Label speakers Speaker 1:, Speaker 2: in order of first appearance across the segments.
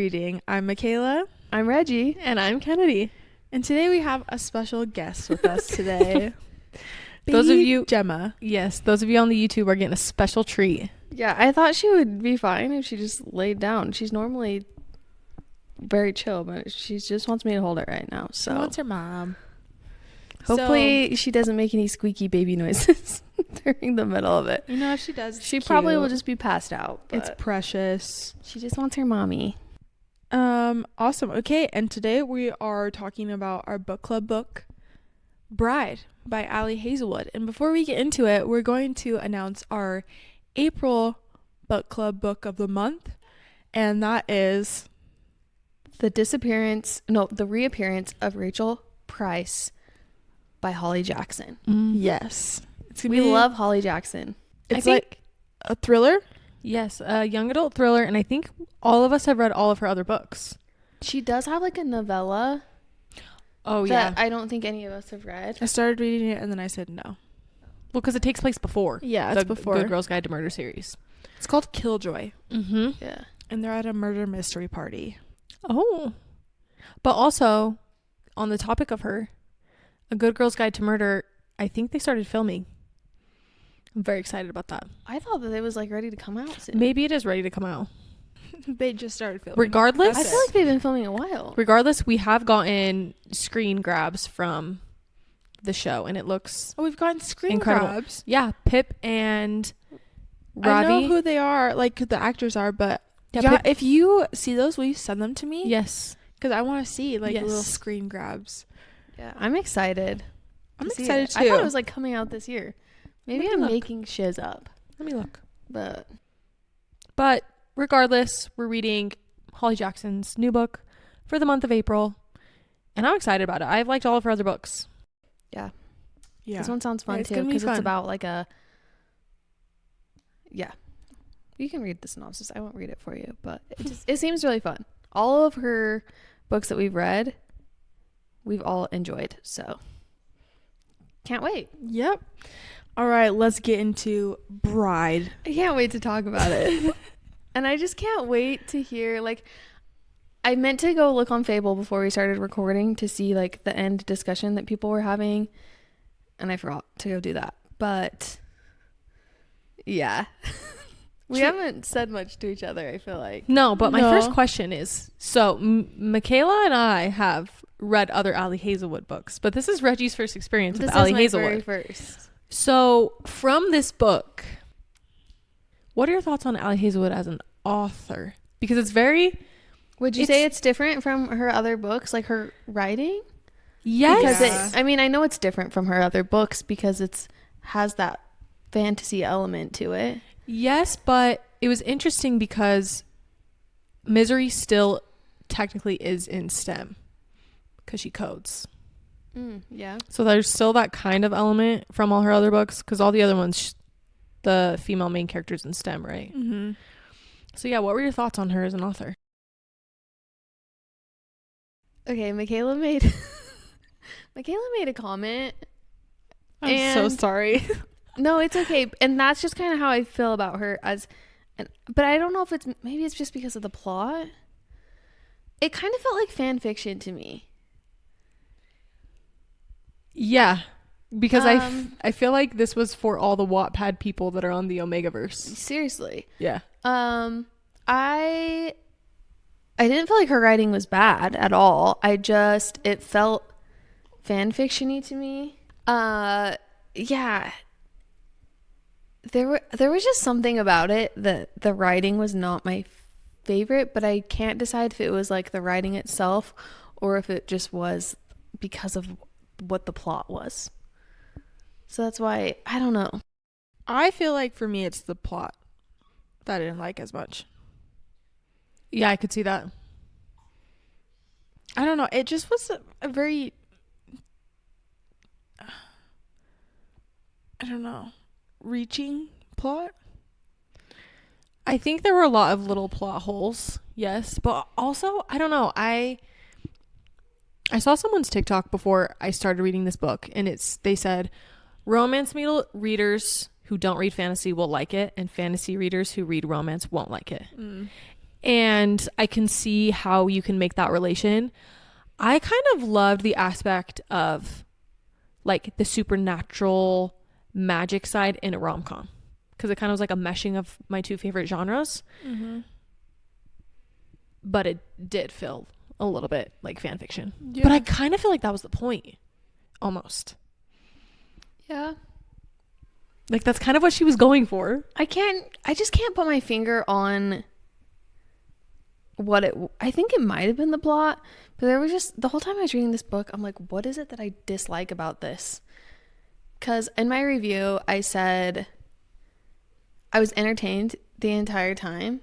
Speaker 1: Reading. I'm Michaela.
Speaker 2: I'm Reggie.
Speaker 3: And I'm Kennedy.
Speaker 1: And today we have a special guest with us today.
Speaker 3: Those of you,
Speaker 1: Gemma.
Speaker 3: yes, those of you on the YouTube are getting a special treat.
Speaker 2: Yeah, I thought she would be fine if she just laid down. She's normally very chill, but she just wants me to hold her right now.
Speaker 1: She
Speaker 2: So
Speaker 1: wants her mom.
Speaker 2: hopefully she doesn't make any squeaky baby noises during the middle of it.
Speaker 1: You know, if she does,
Speaker 2: She probably will just be passed out.
Speaker 1: It's
Speaker 2: But
Speaker 1: precious.
Speaker 2: she just wants her mommy.
Speaker 1: Awesome. Okay, and today we are talking about our book club book, Bride by Allie Hazelwood. And before we get into it, we're going to announce our April book club book of the month, and that is
Speaker 2: The Reappearance of Rachel Price by Holly Jackson.
Speaker 1: yes. It's gonna
Speaker 2: We
Speaker 1: be,
Speaker 2: love Holly Jackson.
Speaker 1: it's like a thriller.
Speaker 3: Yes, a young adult thriller, and I think all of us have read all of her other books.
Speaker 2: She does have like a novella
Speaker 3: Oh,
Speaker 2: that I don't think any of us have read.
Speaker 1: I started reading it and then I said no.
Speaker 3: Well, because it takes place before.
Speaker 1: Yeah, it's
Speaker 3: the
Speaker 1: before.
Speaker 3: Good Girls Guide to Murder series.
Speaker 1: It's called Killjoy,
Speaker 3: Mm-hmm.
Speaker 2: Yeah.
Speaker 1: and they're at a murder mystery party.
Speaker 3: Oh. But also, on the topic of her, A Good Girl's Guide to Murder, I think they started filming. I'm very excited about that.
Speaker 2: I thought that it was like ready to come out soon.
Speaker 3: Maybe it is ready to come out.
Speaker 1: They just started filming.
Speaker 3: Regardless,
Speaker 2: I feel like they've been filming a while.
Speaker 3: we have gotten screen grabs from the show, and it looks
Speaker 1: Oh, we've gotten screen
Speaker 3: incredible.
Speaker 1: grabs.
Speaker 3: Yeah, Pip and
Speaker 1: I
Speaker 3: Ravi.
Speaker 1: know who they are, like who the actors are, but
Speaker 3: Yeah,
Speaker 1: yeah,
Speaker 3: Pip-
Speaker 1: if you see those, will you send them to me?
Speaker 3: Yes.
Speaker 1: Because I want to see like
Speaker 3: Yes.
Speaker 1: little screen grabs.
Speaker 2: Yeah, I'm excited.
Speaker 1: I'm
Speaker 2: to see
Speaker 1: excited
Speaker 2: it.
Speaker 1: too.
Speaker 2: I thought it was like coming out this year. Maybe
Speaker 3: Let me
Speaker 2: I'm
Speaker 3: look.
Speaker 2: making shiz up,
Speaker 3: Let me look.
Speaker 2: but
Speaker 3: Regardless, we're reading Holly Jackson's new book for the month of April, and I'm excited about it. I've liked all of her other books.
Speaker 1: yeah.
Speaker 2: this one sounds fun
Speaker 1: It's
Speaker 2: too
Speaker 1: gonna be
Speaker 2: because it's
Speaker 1: fun.
Speaker 2: about like a. Yeah, you can read the synopsis. I won't read it for you, but it seems really fun. All of her books that we've read, we've all enjoyed. So can't wait.
Speaker 1: Yep. All right, let's get into Bride.
Speaker 2: I can't wait to talk about it. And I just can't wait to hear, like, I meant to go look on Fable before we started recording to see, like, the end discussion that people were having. And I forgot to go do that. But, yeah. We haven't said much to each other, I feel like.
Speaker 3: No, but my
Speaker 1: No.
Speaker 3: first question is, so Michaela and I have read other Allie Hazelwood books, but this is Reggie's first experience with
Speaker 2: This
Speaker 3: Allie
Speaker 2: is my
Speaker 3: Hazelwood.
Speaker 2: very first.
Speaker 3: So from this book, what are your thoughts on Allie Hazelwood as an author? Because it's very...
Speaker 2: Would you say it's different from her other books, like her writing?
Speaker 3: Yes.
Speaker 2: Because I mean, I know it's different from her other books because it's has that fantasy element to it.
Speaker 3: Yes, but it was interesting because Misery still technically is in STEM because she codes.
Speaker 2: Yeah.
Speaker 3: So there's still that kind of element from all her other books because all the other ones, the female main character's in STEM, right?
Speaker 1: Mm-hmm.
Speaker 3: So yeah, what were your thoughts on her as an author?
Speaker 2: Okay, Michaela made a comment.
Speaker 1: I'm so
Speaker 2: And-
Speaker 1: sorry.
Speaker 2: No, it's okay. And that's just kind of how I feel about her but I don't know if maybe it's just because of the plot. It kind of felt like fan fiction to me.
Speaker 3: Yeah, because I feel like this was for all the Wattpad people that are on the Omegaverse.
Speaker 2: Seriously.
Speaker 3: Yeah.
Speaker 2: I didn't feel like her writing was bad at all. It felt fan fiction-y to me. Yeah. There was just something about it that the writing was not my favorite, but I can't decide if it was like the writing itself or if it just was because of what the plot was. So that's why I don't know.
Speaker 1: I feel like for me, it's the plot that I didn't like as much.
Speaker 3: Yeah, I could see that.
Speaker 1: I don't know. It just was a very, I don't know, reaching plot.
Speaker 3: I think there were a lot of little plot holes, yes, but also I don't know. I saw someone's TikTok before I started reading this book, and they said romance readers who don't read fantasy will like it, and fantasy readers who read romance won't like it. And I can see how you can make that relation. I kind of loved the aspect of like the supernatural magic side in a rom-com, because it kind of was like a meshing of my two favorite genres.
Speaker 1: Mm-hmm.
Speaker 3: But it did feel a little bit like fan fiction.
Speaker 1: Yeah.
Speaker 3: But I kind of feel like that was the point, almost.
Speaker 2: Yeah.
Speaker 3: Like that's kind of what she was going for.
Speaker 2: I just can't put my finger on I think it might have been the plot, but there was just, the whole time I was reading this book, I'm like, what is it that I dislike about this? Because in my review, I said I was entertained the entire time,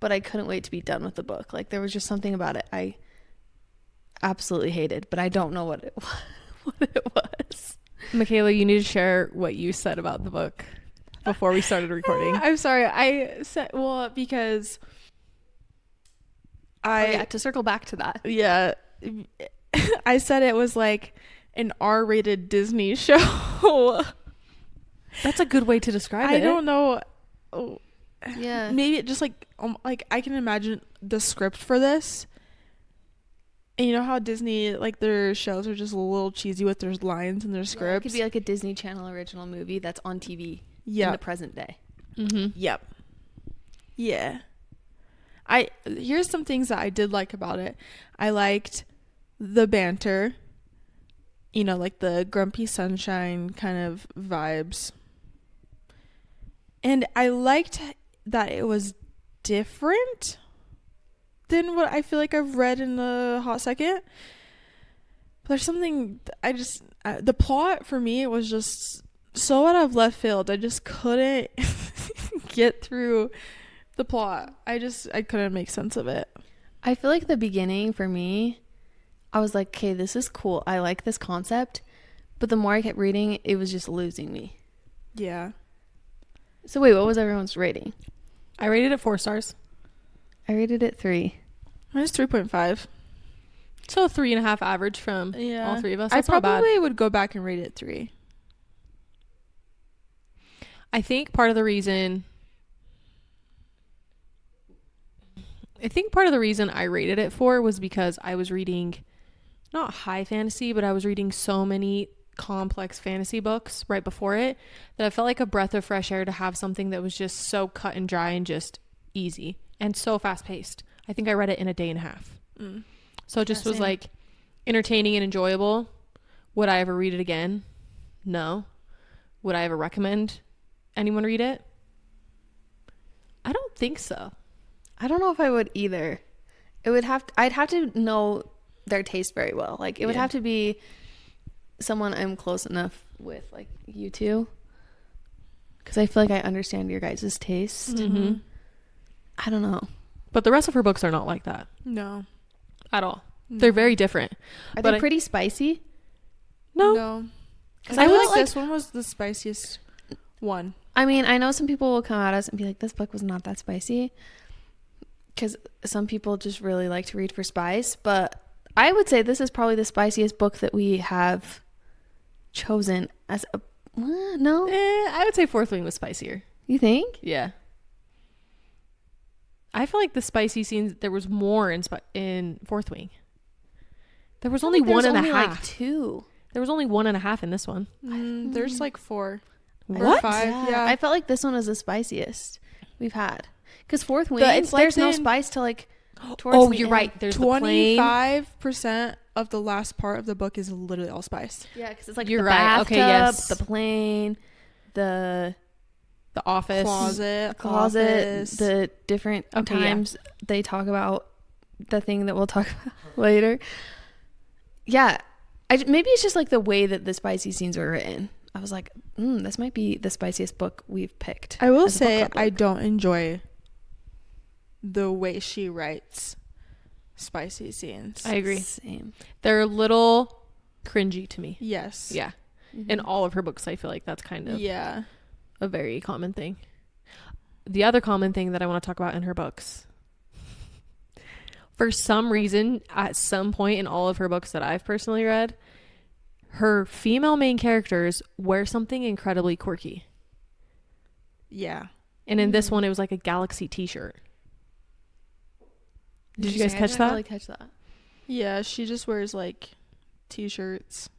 Speaker 2: but I couldn't wait to be done with the book. Like, there was just something about it I absolutely hated, but I don't know what it was.
Speaker 3: Michaela, you need to share what you said about the book before we started recording.
Speaker 1: I'm sorry. I said, well, because
Speaker 2: to circle back to that.
Speaker 1: Yeah. I said it was like an R-rated Disney show.
Speaker 3: That's a good way to describe it.
Speaker 1: I don't know. Oh,
Speaker 2: Yeah.
Speaker 1: maybe it just like I can imagine the script for this. And you know how Disney, like, their shows are just a little cheesy with their lines and their
Speaker 2: Yeah, it
Speaker 1: scripts?
Speaker 2: could be like a Disney Channel original movie that's on TV in the present day.
Speaker 3: Mm-hmm.
Speaker 1: Yep. Yeah. Here's some things that I did like about it. I liked the banter. You know, like the grumpy sunshine kind of vibes. And I liked that it was different than what I feel like I've read in a hot second. But there's something the plot for me was just so out of left field. I just couldn't get through the plot. I couldn't make sense of it.
Speaker 2: I feel like the beginning for me, I was like, okay, this is cool. I like this concept. But the more I kept reading, it was just losing me.
Speaker 1: Yeah.
Speaker 2: So wait, what was everyone's rating?
Speaker 3: I rated it 4 stars.
Speaker 2: I rated it 3.
Speaker 1: Mine's 3.5.
Speaker 3: So 3.5 average from all three of us. That's
Speaker 1: I
Speaker 3: not bad.
Speaker 1: probably would go back and rate it 3.
Speaker 3: I think part of the reason I rated it 4 was because I was reading not high fantasy, but I was reading so many complex fantasy books right before it that I felt like a breath of fresh air to have something that was just so cut and dry and just easy and so fast paced. I think I read it in a day and a half. So it just was like entertaining and enjoyable. Would I ever read it again? No. Would I ever recommend anyone read it? I don't think so.
Speaker 2: I don't know if I would either. I'd have to know their taste very well. Like, it would have to be someone I'm close enough with, like you two, because I feel like I understand your guys' taste.
Speaker 3: Mm-hmm.
Speaker 2: I don't know.
Speaker 3: But the rest of her books are not like that
Speaker 1: No.
Speaker 3: at all.
Speaker 1: No.
Speaker 3: They're very different.
Speaker 2: Are
Speaker 3: But
Speaker 2: they pretty spicy?
Speaker 1: No. Because
Speaker 2: I
Speaker 1: I
Speaker 2: feel
Speaker 1: feel like
Speaker 2: like-
Speaker 1: this one was the spiciest one.
Speaker 2: I mean, I know some people will come at us and be like, this book was not that spicy, because some people just really like to read for spice, but I would say this is probably the spiciest book that we have chosen as a... no?
Speaker 3: I would say Fourth Wing was spicier.
Speaker 2: You think?
Speaker 3: Yeah. I feel like the spicy scenes, there was more in Fourth Wing. There was only one and a half.
Speaker 2: Like 2.
Speaker 3: There was only 1.5 in this one.
Speaker 1: There's like 4. Or
Speaker 3: What?
Speaker 1: 5. Yeah.
Speaker 2: I felt like this one was the spiciest we've had. Because Fourth Wing,
Speaker 1: it's like
Speaker 2: there's no
Speaker 1: the-
Speaker 2: spice till like towards
Speaker 3: Oh,
Speaker 2: the
Speaker 3: you're
Speaker 2: end.
Speaker 3: right. There's the plane.
Speaker 1: 25% of the last part of the book is literally all spice.
Speaker 2: Yeah, because it's like
Speaker 3: You're
Speaker 2: the
Speaker 3: right.
Speaker 2: bathtub,
Speaker 3: Okay, yes.
Speaker 2: the plane, the
Speaker 3: The Office.
Speaker 1: Closet,
Speaker 2: closet, the different
Speaker 3: Okay, yeah.
Speaker 2: times they talk about the thing that we'll talk about later. Yeah, maybe it's just like the way that the spicy scenes were written. I was like, this might be the spiciest book we've picked.
Speaker 1: I will
Speaker 2: as a book
Speaker 1: say
Speaker 2: club
Speaker 1: I
Speaker 2: book.
Speaker 1: don't enjoy the way she writes spicy scenes.
Speaker 3: I agree.
Speaker 2: Same.
Speaker 3: They're a little cringy to me.
Speaker 1: Yes.
Speaker 3: Yeah.
Speaker 2: Mm-hmm.
Speaker 3: In all of her books, I feel like that's kind of
Speaker 1: Yeah.
Speaker 3: a very common thing. The other common thing that I want to talk about in her books, for some reason, at some point in all of her books that I've personally read, her female main characters wear something incredibly quirky.
Speaker 1: Yeah.
Speaker 3: And in this one, it was like a Galaxy t-shirt. Did you guys
Speaker 2: I
Speaker 3: catch
Speaker 2: didn't
Speaker 3: that?
Speaker 2: really catch that.
Speaker 1: Yeah, she just wears like t-shirts.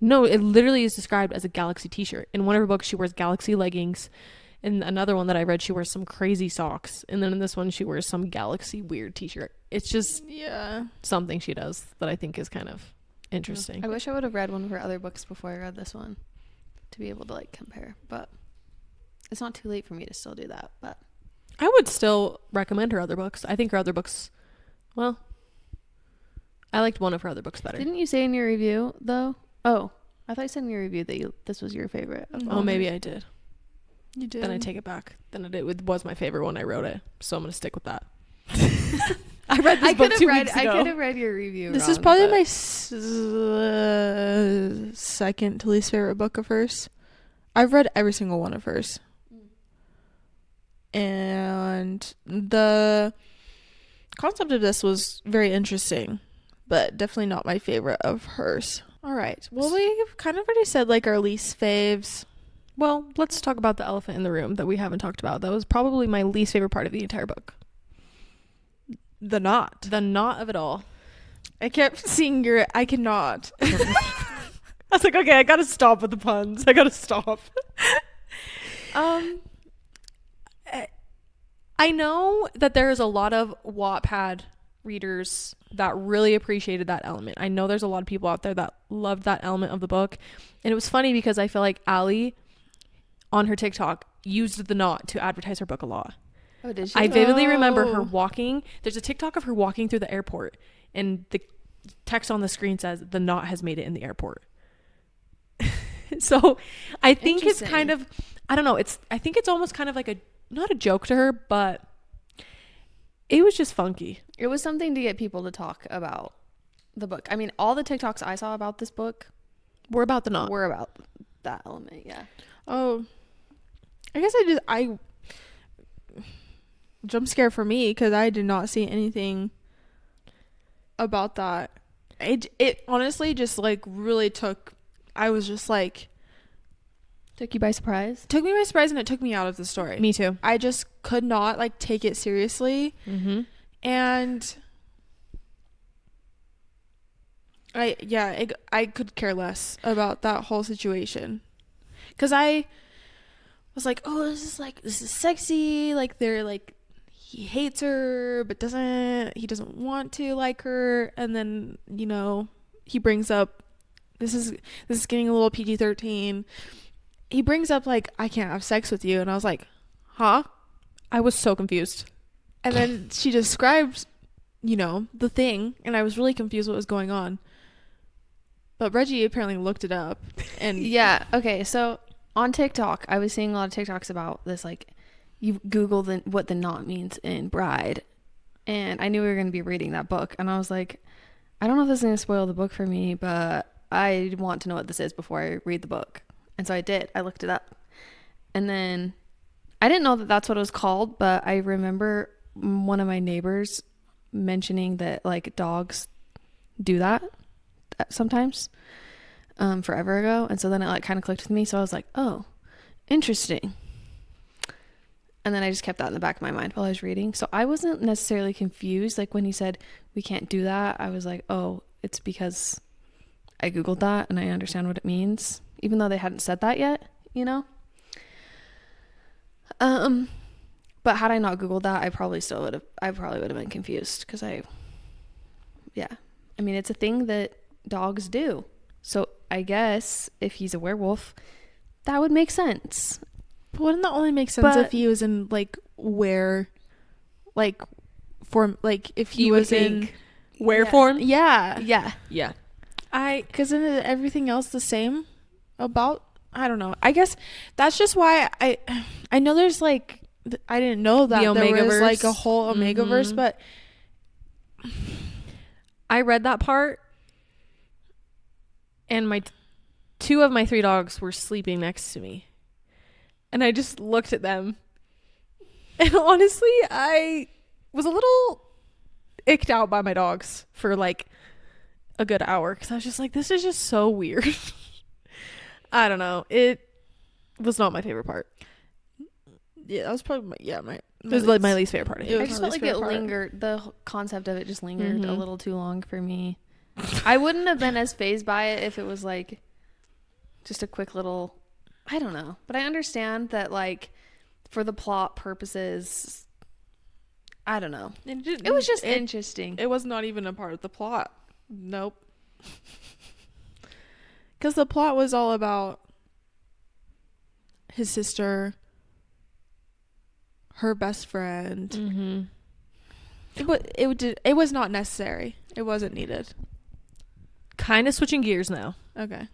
Speaker 3: No, it literally is described as a Galaxy t-shirt. In one of her books, she wears Galaxy leggings. In another one that I read, she wears some crazy socks. And then in this one, she wears some Galaxy weird t-shirt. It's just something she does that I think is kind of interesting.
Speaker 2: I wish I would have read one of her other books before I read this one to be able to like compare. But it's not too late for me to still do that. But
Speaker 3: I would still recommend her other books. I think her other books, well, I liked one of her other books better.
Speaker 2: didn't you say in your review though? Oh, I thought you said in your review that this was your favorite. Of all
Speaker 3: Oh, maybe
Speaker 2: hers.
Speaker 3: I did.
Speaker 1: You did.
Speaker 3: Then I take it back. Then it was my favorite when I wrote it. So I'm going to stick with that. I read this book 2 weeks ago.
Speaker 2: I could have read your review.
Speaker 1: This
Speaker 2: wrong,
Speaker 1: is probably
Speaker 2: but-
Speaker 1: my second to least favorite book of hers. I've read every single one of hers. And the concept of this was very interesting, but definitely not my favorite of hers. All right. Well, we've kind of already said like our least faves.
Speaker 3: Well, let's talk about the elephant in the room that we haven't talked about. That was probably my least favorite part of the entire book.
Speaker 1: The knot.
Speaker 3: The knot of it all.
Speaker 1: I kept seeing I cannot.
Speaker 3: I was like, okay, I gotta stop with the puns. I gotta stop. I know that there is a lot of Wattpad readers that really appreciated that element. I know there's a lot of people out there that loved that element of the book. And it was funny because I feel like Allie on her TikTok used the knot to advertise her book a lot.
Speaker 2: Oh, did she?
Speaker 3: I vividly remember her
Speaker 1: Oh.
Speaker 3: walking. There's a TikTok of her walking through the airport, and the text on the screen says, "The knot has made it in the airport." So I think it's kind of, I don't know. I think it's almost kind of like not a joke to her, but it was just funky.
Speaker 2: It was something to get people to talk about the book. I mean, all the TikToks I saw about this book
Speaker 3: We're about the knot.
Speaker 2: were about that element. Yeah.
Speaker 1: Oh, I guess I jump scare for me because I did not see anything about that. It honestly just like really I was just like,
Speaker 2: Took you by surprise?
Speaker 1: took me by surprise, and it took me out of the story.
Speaker 3: Me too.
Speaker 1: I just could not like take it seriously.
Speaker 3: Mm-hmm.
Speaker 1: And I could care less about that whole situation, because I was like, oh, this is sexy, like they're like, he hates her but he doesn't want to like her, and then he brings up this is getting a little PG-13. He brings up like, I can't have sex with you, and I was like, huh?
Speaker 3: I was so confused.
Speaker 1: And then she described, the thing, and I was really confused what was going on. But Reggie apparently looked it up, and
Speaker 2: Yeah. Okay. So on TikTok, I was seeing a lot of TikToks about this. Like, you Google what the knot means in Bride, and I knew we were going to be reading that book, and I was like, I don't know if this is going to spoil the book for me, but I want to know what this is before I read the book. And so I did. I looked it up, and then I didn't know that that's what it was called, but I remember one of my neighbors mentioning that like dogs do that sometimes forever ago, and so then it like kind of clicked with me, so I was like, oh, interesting. And then I just kept that in the back of my mind while I was reading, so I wasn't necessarily confused. Like when he said we can't do that, I was like, oh, it's because I googled that and I understand what it means, even though they hadn't said that yet, but had I not googled that, I probably would have been confused, because I mean, it's a thing that dogs do. So I guess if he's a werewolf, that would make sense.
Speaker 1: But wouldn't that only make sense if he was in like if he was in
Speaker 3: where
Speaker 2: Yeah.
Speaker 3: form?
Speaker 1: yeah,
Speaker 3: Yeah.
Speaker 1: because isn't everything else the same about, I don't know, I guess that's just why I know there's like, I didn't know that
Speaker 3: The
Speaker 1: there was
Speaker 3: Omegaverse.
Speaker 1: like a whole Omegaverse,
Speaker 3: Mhm.
Speaker 1: but
Speaker 3: I read that part, and two of my 3 dogs were sleeping next to me, and I just looked at them, and honestly, I was a little icked out by my dogs for like a good hour, because I was just like, this is just so weird. I don't know, it was not my favorite part.
Speaker 1: yeah, that was probably
Speaker 3: It was like my least favorite part.
Speaker 1: It
Speaker 2: I
Speaker 1: was
Speaker 2: just
Speaker 1: my
Speaker 2: felt
Speaker 1: least
Speaker 2: like it
Speaker 1: favorite part.
Speaker 2: lingered. The concept of it just lingered a
Speaker 3: Mhm.
Speaker 2: little too long for me. I wouldn't have been as fazed by it if it was like just a quick little, I don't know. But I understand that like for the plot purposes, I don't know. It was just interesting.
Speaker 1: It was not even a part of the plot. Nope. Because the plot was all about his sister, her best friend.
Speaker 3: Mm-hmm.
Speaker 1: It was not necessary. It wasn't needed.
Speaker 3: Kind of switching gears now.
Speaker 1: Okay.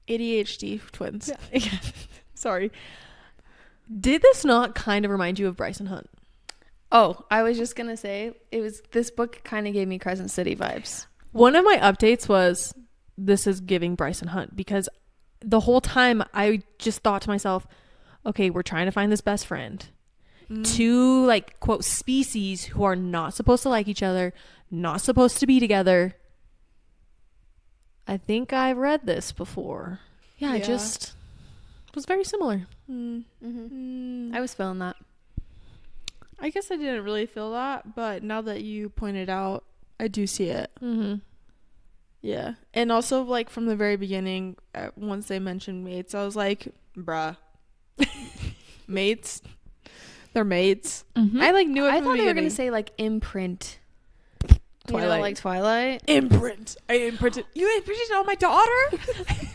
Speaker 1: ADHD twins.
Speaker 3: Yeah. Sorry. Did this not kind of remind you of Bryson Hunt?
Speaker 2: Oh, I was just gonna say this book kind of gave me Crescent City vibes.
Speaker 3: One of my updates was this is giving Bryson Hunt, because the whole time I just thought to myself, okay, we're trying to find this best friend. Two like quote species who are not supposed to like each other, not supposed to be together. I think I've read this before. Yeah, it just was very similar.
Speaker 2: I was feeling that.
Speaker 1: I guess I didn't really feel that, but now that you pointed out, I do see it.
Speaker 3: Mm-hmm.
Speaker 1: Yeah. And also, like, from the very beginning, once they mentioned mates, I was like, bruh. Mates? They're mates.
Speaker 3: Mm-hmm.
Speaker 1: I, like, knew it
Speaker 2: I
Speaker 1: from
Speaker 2: thought
Speaker 1: the
Speaker 2: they were gonna
Speaker 1: beginning.
Speaker 2: say like imprint.
Speaker 3: Twilight.
Speaker 2: You know, like Twilight.
Speaker 1: Imprint. I imprinted. You imprinted on my daughter?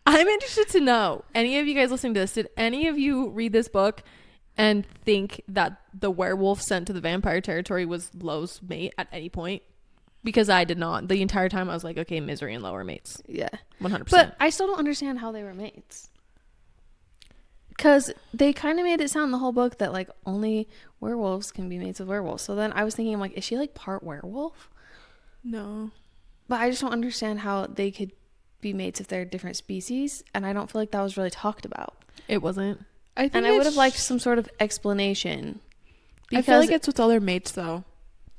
Speaker 3: I'm interested to know, any of you guys listening to this, did any of you read this book and think that the werewolf sent to the vampire territory was Lo's mate at any point? Because I did not. The entire time I was like, okay, Misery and Lo are mates.
Speaker 2: Yeah.
Speaker 3: 100%.
Speaker 2: But I still don't understand how they were mates. Because they kind of made it sound the whole book that like only werewolves can be mates with werewolves. So then I was thinking, like, is she like part werewolf?
Speaker 1: No.
Speaker 2: But I just don't understand how they could be mates if they're different species. And I don't feel like that was really talked about.
Speaker 3: It wasn't.
Speaker 1: I think
Speaker 2: And I would have liked some sort of explanation.
Speaker 1: I feel like it's with other mates, though.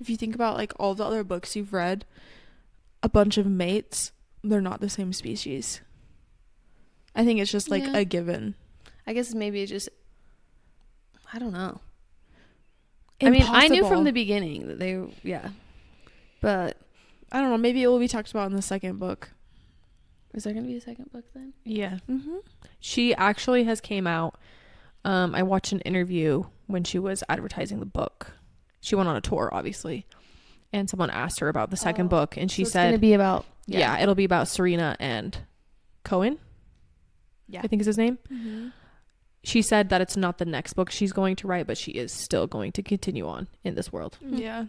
Speaker 1: If you think about, like, all the other books you've read, a bunch of mates, they're not the same species. I think it's just, like,
Speaker 2: Yeah.
Speaker 1: a given.
Speaker 2: I guess maybe it's just, I don't know. I mean, I knew from the beginning that they, yeah. But
Speaker 1: I don't know. Maybe it will be talked about in the second book.
Speaker 2: is there going to be a second book then?
Speaker 3: Yeah.
Speaker 1: Mm-hmm.
Speaker 3: She actually has came out. I watched an interview when she was advertising the book. She went on a tour, obviously. And someone asked her about the second book. And she
Speaker 2: So it's
Speaker 3: said,
Speaker 2: going to be about,
Speaker 3: yeah, it'll be about Serena and Cohen,
Speaker 1: Yeah.
Speaker 3: I think is his name.
Speaker 1: Mm-hmm.
Speaker 3: She said that it's not the next book she's going to write, but she is still going to continue on in this world.
Speaker 1: Yeah.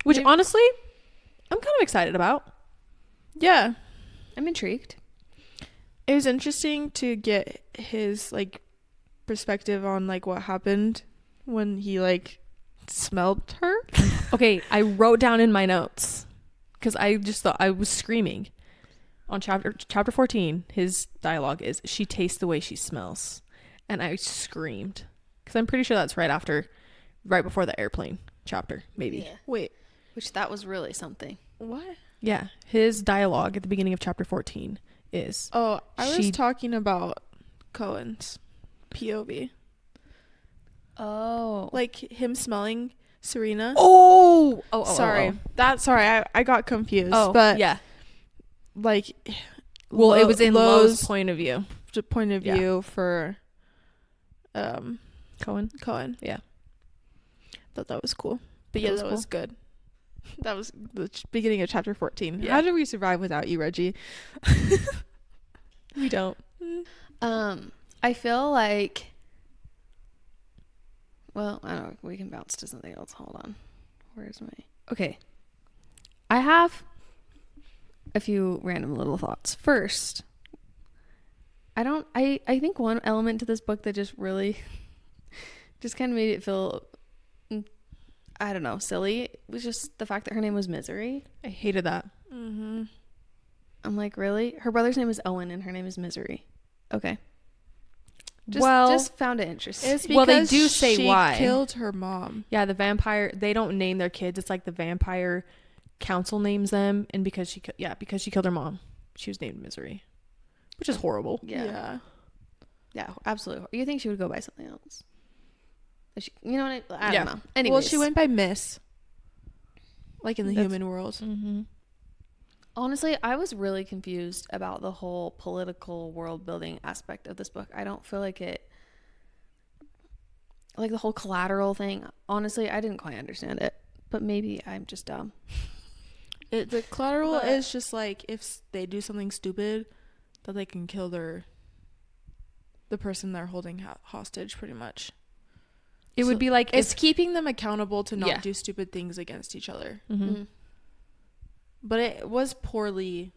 Speaker 3: Which
Speaker 1: Maybe-
Speaker 3: honestly, I'm kind of excited about.
Speaker 1: Yeah.
Speaker 2: I'm intrigued.
Speaker 1: It was interesting to get his, like, perspective on, like, what happened when he, like, smelled her.
Speaker 3: Okay, I wrote down in my notes because I just thought I was screaming. On chapter 14, his dialogue is, "She tastes the way she smells," and I screamed because I'm pretty sure that's right before the airplane chapter, maybe.
Speaker 2: Yeah.
Speaker 1: Wait.
Speaker 2: Which that was really something.
Speaker 1: What?
Speaker 3: Yeah, his dialogue at the beginning of chapter 14 is,
Speaker 1: Oh, I was
Speaker 3: She-
Speaker 1: talking about Cohen's POV.
Speaker 2: Oh.
Speaker 1: Like, him smelling Serena.
Speaker 3: oh,
Speaker 1: Sorry. I got confused.
Speaker 3: oh,
Speaker 1: but,
Speaker 3: yeah.
Speaker 1: like,
Speaker 3: Well, it was in Lo's
Speaker 1: Lo's
Speaker 3: point of view.
Speaker 1: point of
Speaker 3: Yeah.
Speaker 1: view for
Speaker 3: Cohen.
Speaker 1: Yeah. Thought that was cool. But
Speaker 3: That
Speaker 1: yeah,
Speaker 3: was
Speaker 1: that
Speaker 3: cool.
Speaker 1: was good. That was the beginning of chapter 14.
Speaker 3: Yeah.
Speaker 1: How did we survive without you, Reggie?
Speaker 3: We don't.
Speaker 2: I feel like, well, I don't know. We can bounce to something else. Hold on. Where's my, okay. I have a few random little thoughts. First, I think one element to this book that just really just kind of made it feel, I don't know, silly, was just the fact that her name was Misery.
Speaker 3: I hated that.
Speaker 1: Mm-hmm.
Speaker 2: I'm like, really? Her brother's name is Owen and her name is Misery. Okay.
Speaker 3: Well,
Speaker 2: Just found it interesting.
Speaker 1: It's because
Speaker 3: Well, they do say
Speaker 1: she
Speaker 3: why.
Speaker 1: killed her mom.
Speaker 3: yeah, the vampire, they don't name their kids. It's like the vampire council names them. And because she killed her mom, she was named Misery, which is horrible.
Speaker 2: Yeah, absolutely. You think she would go by something else? You know what I
Speaker 1: Yeah.
Speaker 2: don't know. Anyways.
Speaker 1: Well, she went by Miss, like in the
Speaker 3: That's-
Speaker 1: human world.
Speaker 3: Mm-hmm.
Speaker 2: Honestly, I was really confused about the whole political world building aspect of this book. I don't feel like it, like the whole collateral thing. Honestly, I didn't quite understand it, but maybe I'm just dumb.
Speaker 1: The collateral
Speaker 2: But-
Speaker 1: is just like if they do something stupid, that they can kill the person they're holding hostage, pretty much.
Speaker 3: It would be like
Speaker 1: It's keeping them accountable to not
Speaker 3: Yeah.
Speaker 1: do stupid things against each other.
Speaker 3: Mm-hmm.
Speaker 2: Mm.
Speaker 1: But it was poorly